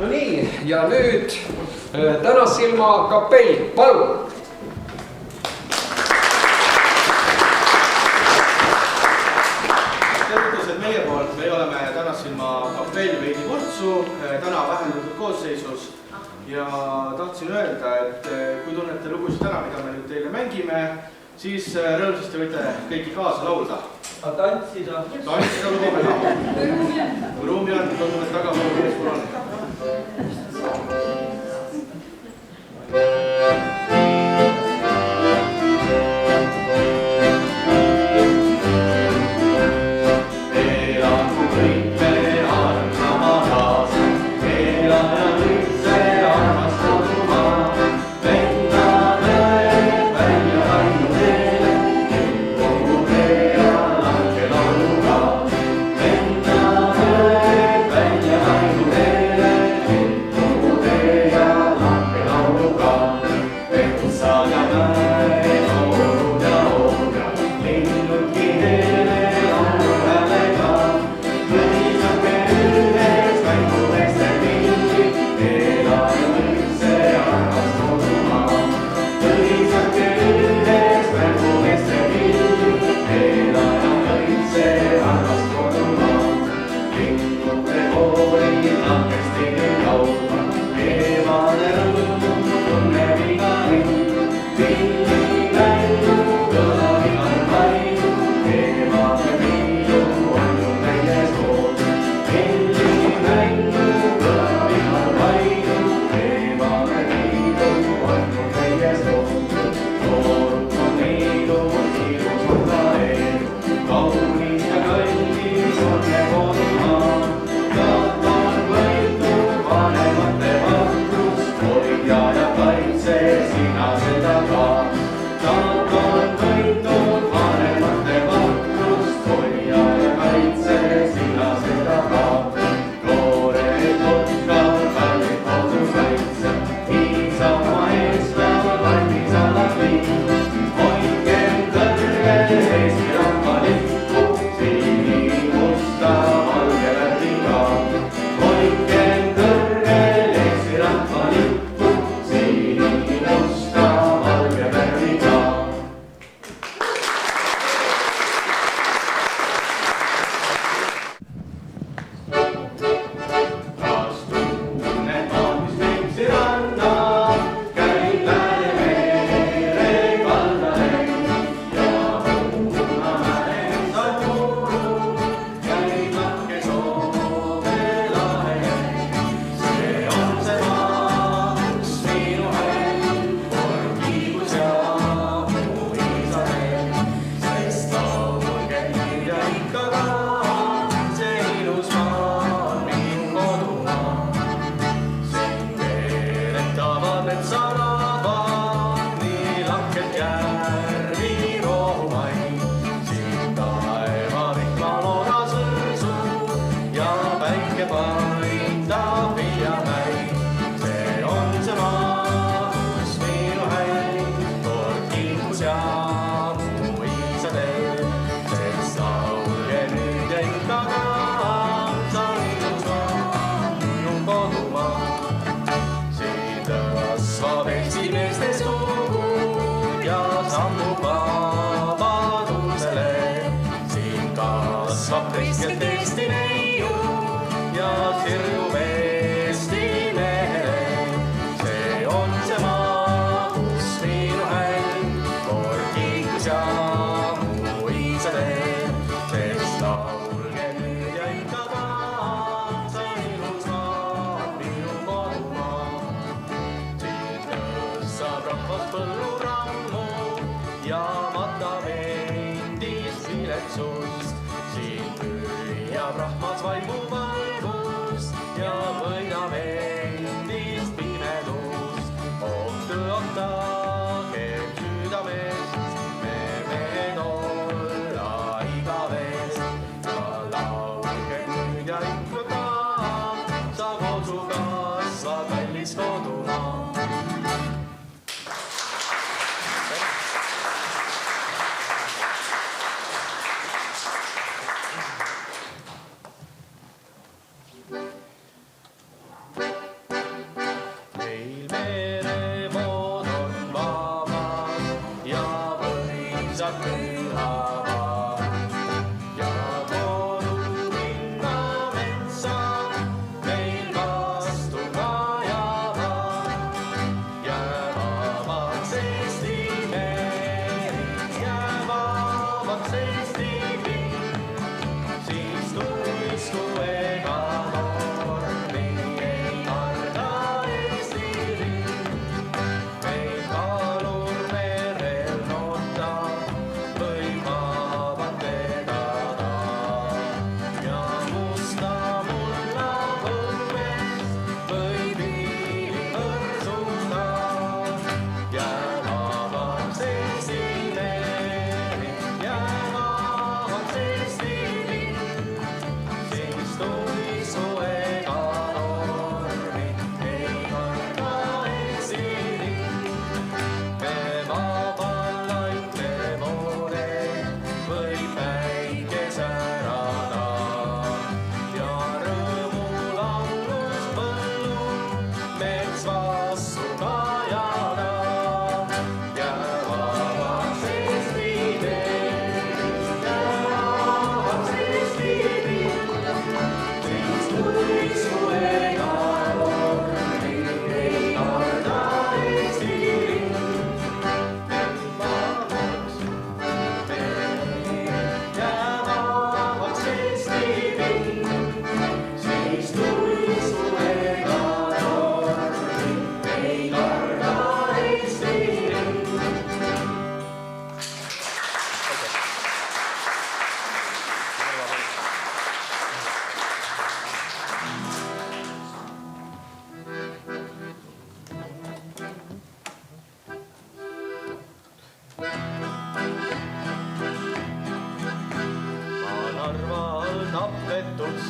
No nii, ja nüüd Tänassilma kapell, palun! Tervitused meie poolt, me oleme Tänassilma kapell veidi Kurtsu, täna vähendatud koosseisus ja tahtsin öelda, et kui tunnete lugusid täna, mida me nüüd teile mängime, siis rõõmsasti võite kõiki kaasa laulda. Tantsida. Tantsida lubame näha. Kui ruumi on, tundub, et taga muu mees mul on.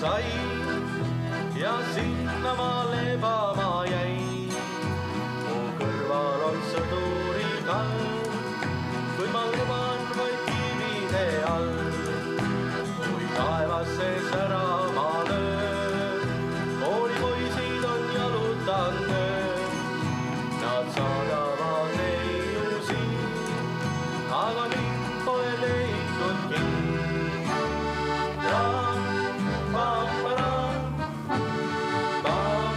sai ja sinna ma lebama jäin. Mu kõrval on sõduri kall, kui ma leban vaid kivide all. Kui taevas sees ära ma löön, koolipoisid on jalutanud. Nad saadavad leiusi, aga mind pole leidnud mind. Pam, pam, param, pam,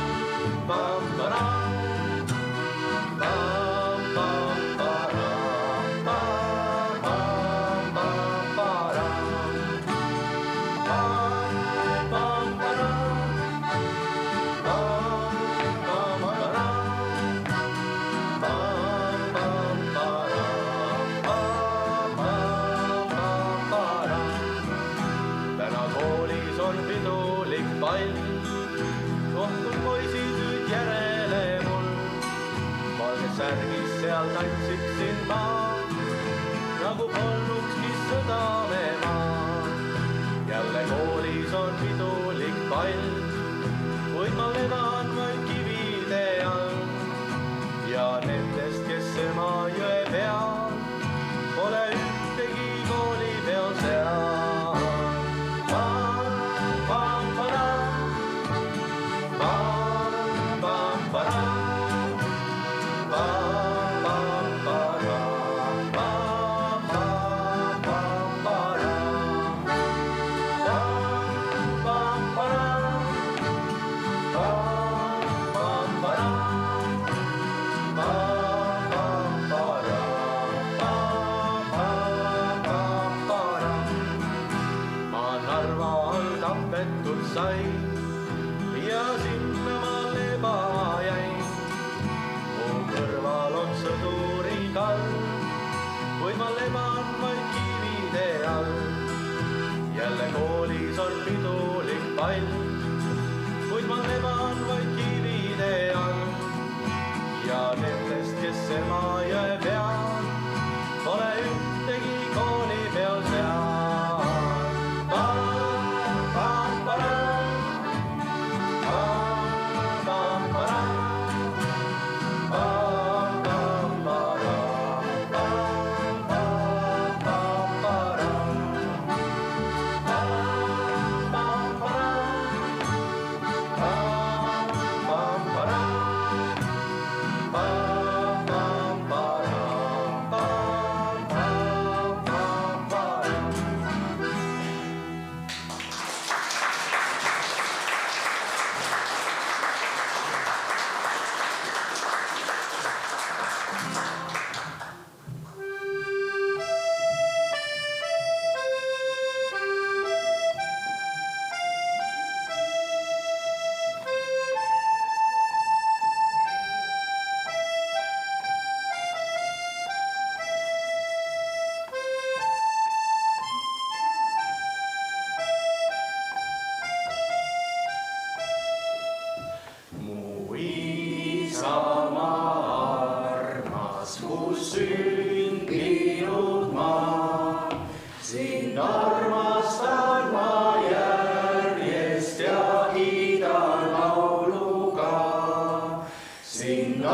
pam, param, pam, pam, param, pam, pam, pam, param, pam, pam, param, pam, pam, param. Täna koolis on pidulik pall, kohtun poisid nüüd järele mul. Valges särgis seal tantsisin ma, nagu polnukski sõda me maa. Jälle koolis on pidulik pall, kuid ma levan vaid kivide all. Ja nendest, kes Emajõe peal, pole ühtegi koolipeol seal. Pam, pam, param, pam, pam, param, pam, pam, param, pam, pam, pam, param, pam, pam, param, pam, pam, param. Ma Narva all tapetud sai ja sinna ma lebama jäin. Mu kõrval on sõduri kall, kuid ma leban vaid kivide all. Jälle koolis on pidulik pall, kuid ma leban vaid kivide all. Ja nendest, kes Emajõe peal, pole ühtegi koolipeol seal. Pam, pam, param, pam, pam, param, pam, pam, param, pam, pam, pam, param, pam, pam, param, pam, pam, param. Pam, pam, param, pam, pam, pam, param. Mu isamaa armas, kus sündinud maa, sind armastan ma järjest ja kiidan lauluga. Sind